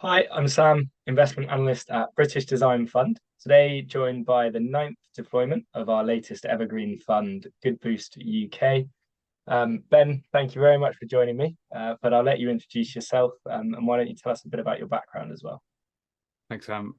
Hi, I'm Sam, investment analyst at British Design Fund. Today, joined by the ninth deployment of our latest evergreen fund, Good Boost UK. Ben, thank you very much for joining me, but I'll let you introduce yourself and why don't you tell us a bit about your background as well? Thanks, Sam.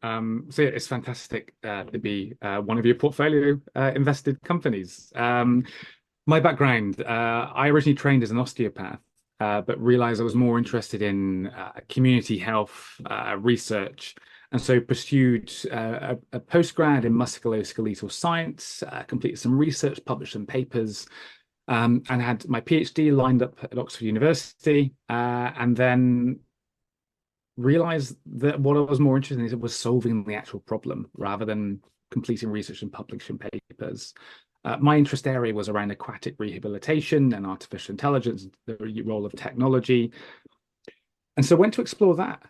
So yeah, it's fantastic to be one of your portfolio invested companies. My background, I originally trained as an osteopath, but realized I was more interested in community health research, and so pursued a postgrad in musculoskeletal science, completed some research, published some papers, and had my PhD lined up at Oxford University, and then realized that what I was more interested in is it was solving the actual problem rather than completing research and publishing papers. My interest area was around aquatic rehabilitation and artificial intelligence, the role of technology. And so I went to explore that,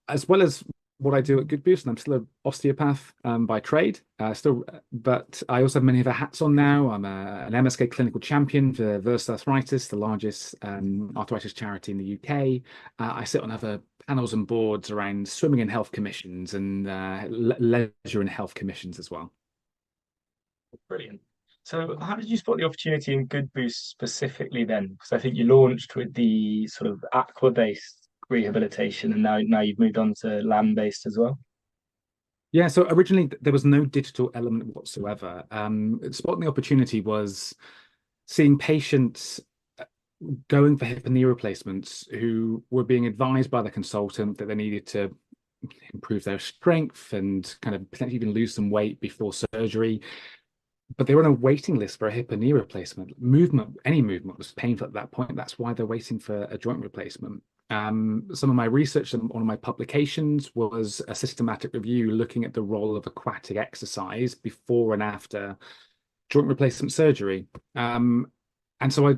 as well as what I do at Good Boost. And I'm still an osteopath by trade, but I also have many other hats on now. I'm an MSK clinical champion for Versa Arthritis, the largest arthritis charity in the UK. I sit on other panels and boards around swimming and health commissions and leisure and health commissions as well. Brilliant. So, how did you spot the opportunity in Good Boost specifically then? Because I think you launched with the sort of aqua-based rehabilitation, and now you've moved on to land-based as well. Yeah, so originally there was no digital element whatsoever. Spotting the opportunity was seeing patients going for hip and knee replacements who were being advised by the consultant that they needed to improve their strength and kind of potentially even lose some weight before surgery. But they were on a waiting list for a hip and knee replacement. Any movement was painful at that point. That's why they're waiting for a joint replacement. Some of my research and one of my publications was a systematic review looking at the role of aquatic exercise before and after joint replacement surgery. And so I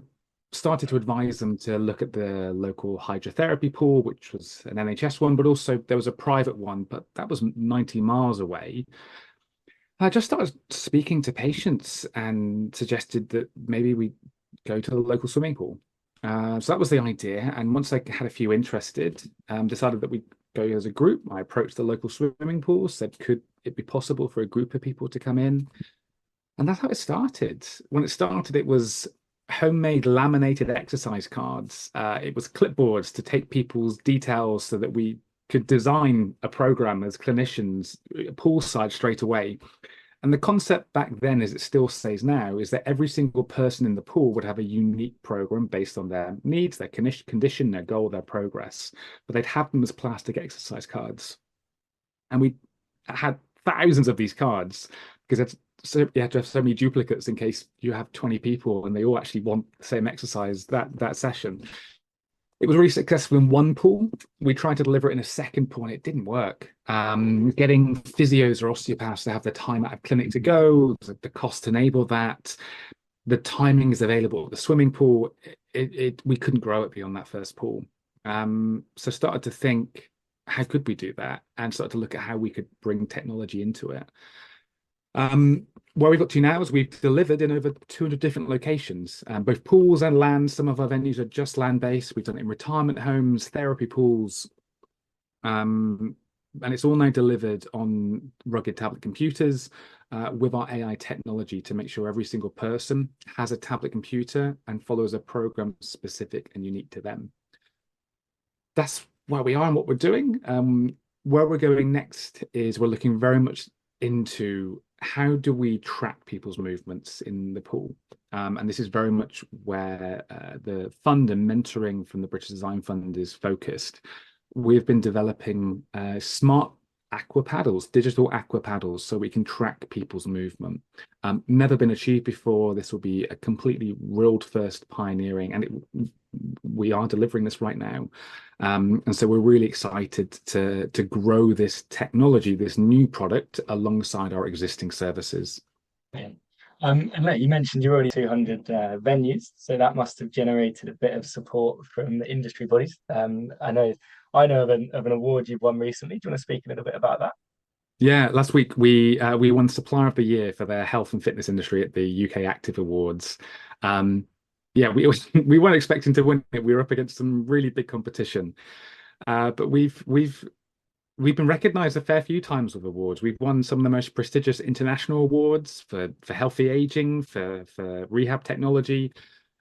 started to advise them to look at the local hydrotherapy pool, which was an NHS one, but also there was a private one, but that was 90 miles away. I just started speaking to patients and suggested that maybe we go to the local swimming pool. So that was the idea. And once I had a few interested, decided that we'd go as a group. I approached the local swimming pool, said, could it be possible for a group of people to come in? And that's how it started. When it started, it was homemade laminated exercise cards. It was clipboards to take people's details so that we could design a program as clinicians poolside straight away. And the concept back then, as it still stays now, is that every single person in the pool would have a unique program based on their needs, their condition, their goal, their progress. But they'd have them as plastic exercise cards. And we had thousands of these cards because you had to have so many duplicates in case you have 20 people and they all actually want the same exercise that session. It was really successful in one pool. We tried to deliver it in a second pool and it didn't work. Getting physios or osteopaths to have the time out of clinic to go, the cost to enable that, the timing is available at the swimming pool. We couldn't grow it beyond that first pool. So started to think, how could we do that? And started to look at how we could bring technology into it. Where we've got to now is we've delivered in over 200 different locations, both pools and land. Some of our venues are just land-based. We've done it in retirement homes, therapy pools, and it's all now delivered on rugged tablet computers with our AI technology to make sure every single person has a tablet computer and follows a program specific and unique to them. That's where we are and what we're doing. Where we're going next is we're looking very much into how do we track people's movements in the pool? And this is very much where the fund and mentoring from the British Design Fund is focused. We've been developing smart aqua paddles, digital aqua paddles, so we can track people's movement. Never been achieved before. This will be a completely world first pioneering, and we are delivering this right now. And so we're really excited to grow this technology, this new product, alongside our existing services. Brilliant. And look, you mentioned you're already 200 venues, so that must have generated a bit of support from the industry bodies. I know of an award you've won recently. Do you want to speak a little bit about that? Yeah, last week we won Supplier of the Year for their health and fitness industry at the UK Active Awards. Yeah, we we weren't expecting to win it. We were up against some really big competition. But we've been recognized a fair few times with awards. We've won some of the most prestigious international awards for healthy aging, for rehab technology,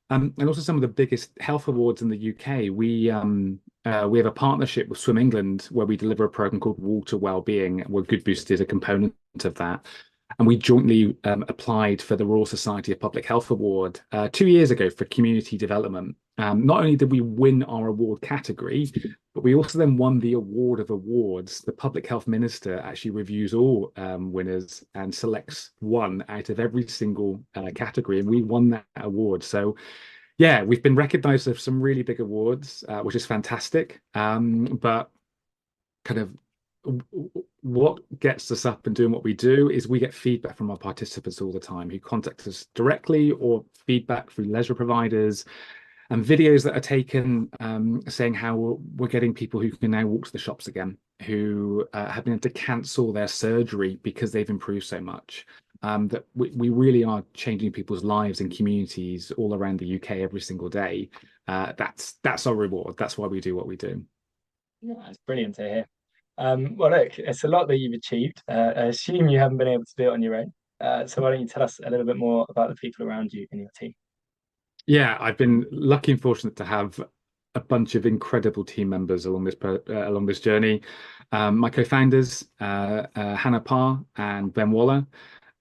and also some of the biggest health awards in the UK. We have a partnership with Swim England where we deliver a program called Water Wellbeing, where Good Boost is a component of that. And we jointly applied for the Royal Society of Public Health Award 2 years ago for community development. Not only did we win our award category, but we also then won the award of awards. The public health minister actually reviews all winners and selects one out of every single category, and we won that award. So yeah, we've been recognized with some really big awards, which is fantastic. But kind of what gets us up and doing what we do is we get feedback from our participants all the time who contact us directly or feedback through leisure providers and videos that are taken saying how we're getting people who can now walk to the shops again, who have been able to cancel their surgery because they've improved so much. That we really are changing people's lives and communities all around the UK every single day. That's our reward. That's why we do what we do. Yeah, it's brilliant to hear. Well, look, it's a lot that you've achieved. I assume you haven't been able to do it on your own. So why don't you tell us a little bit more about the people around you in your team? Yeah, I've been lucky and fortunate to have a bunch of incredible team members along this journey. My co-founders, Hannah Parr and Ben Waller.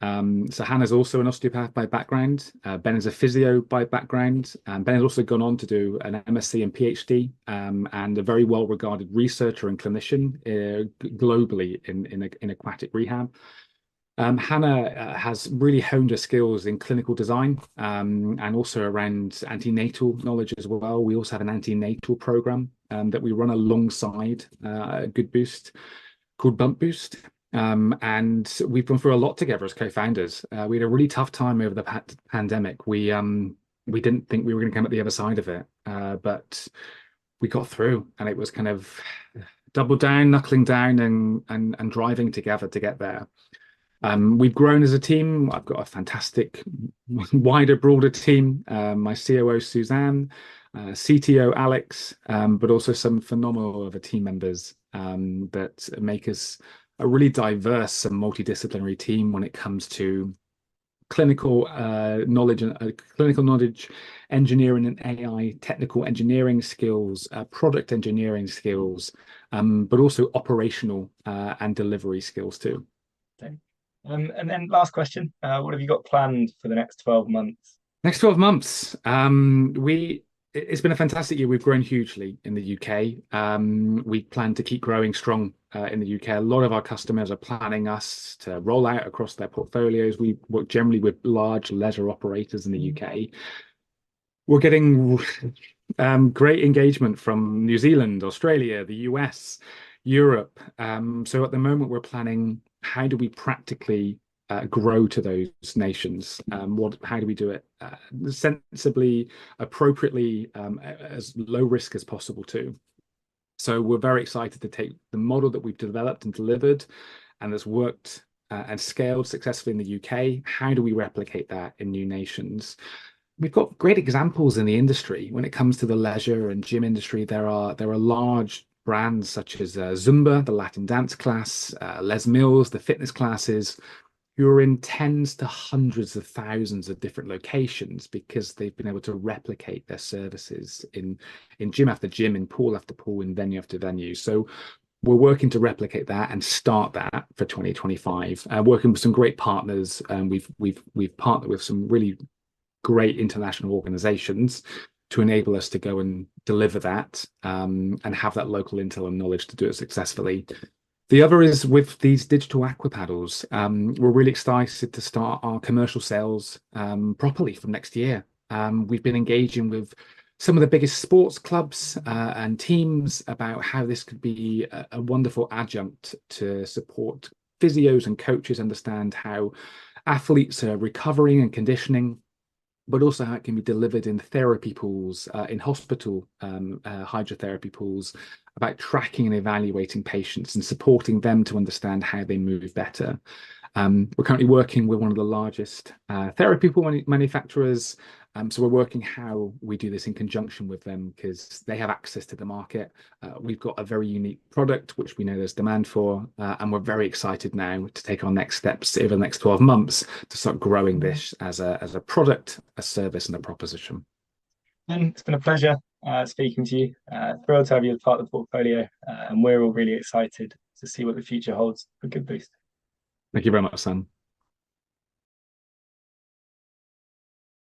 So Hannah's also an osteopath by background. Ben is a physio by background. Ben has also gone on to do an MSc and PhD, and a very well-regarded researcher and clinician globally in aquatic rehab. Hannah has really honed her skills in clinical design, and also around antenatal knowledge as well. We also have an antenatal program that we run alongside Good Boost called Bump Boost. And we've gone through a lot together as co-founders. We had a really tough time over the pandemic. We didn't think we were going to come at the other side of it, but we got through, and it was kind of double down, knuckling down, and driving together to get there. We've grown as a team. I've got a fantastic, wider, broader team. My COO, Suzanne, CTO, Alex, but also some phenomenal other team members that make us a really diverse and multidisciplinary team when it comes to clinical knowledge and clinical knowledge, engineering and AI, technical engineering skills, product engineering skills, but also operational and delivery skills too. Okay. And then last question, what have you got planned for the next 12 months? Next 12 months, it's been a fantastic year. We've grown hugely in the UK. We plan to keep growing strong in the UK. A lot of our customers are planning us to roll out across their portfolios. We work generally with large leisure operators in the UK. We're getting great engagement from New Zealand, Australia, the US, Europe. So at the moment, we're planning how do we practically grow to those nations? How do we do it sensibly, appropriately, as low risk as possible too? So we're very excited to take the model that we've developed and delivered and that's worked and scaled successfully in the UK. How do we replicate that in new nations? We've got great examples in the industry when it comes to the leisure and gym industry. There are large brands such as Zumba, the Latin dance class, Les Mills, the fitness classes, who are in tens to hundreds of thousands of different locations because they've been able to replicate their services in gym after gym, in pool after pool, in venue after venue. So we're working to replicate that and start that for 2025. Working with some great partners, and we've partnered with some really great international organizations to enable us to go and deliver that and have that local intel and knowledge to do it successfully. The other is with these digital aqua paddles. We're really excited to start our commercial sales properly from next year. We've been engaging with some of the biggest sports clubs and teams about how this could be a wonderful adjunct to support physios and coaches understand how athletes are recovering and conditioning, but also how it can be delivered in therapy pools, in hospital hydrotherapy pools, about tracking and evaluating patients and supporting them to understand how they move better. We're currently working with one of the largest therapy manufacturers. So we're working how we do this in conjunction with them because they have access to the market. We've got a very unique product, which we know there's demand for, and we're very excited now to take our next steps over the next 12 months to start growing this as a product, a service, and a proposition. Ben, it's been a pleasure speaking to you. Thrilled to have you as part of the portfolio, and we're all really excited to see what the future holds for Good Boost. Thank you very much, Sam.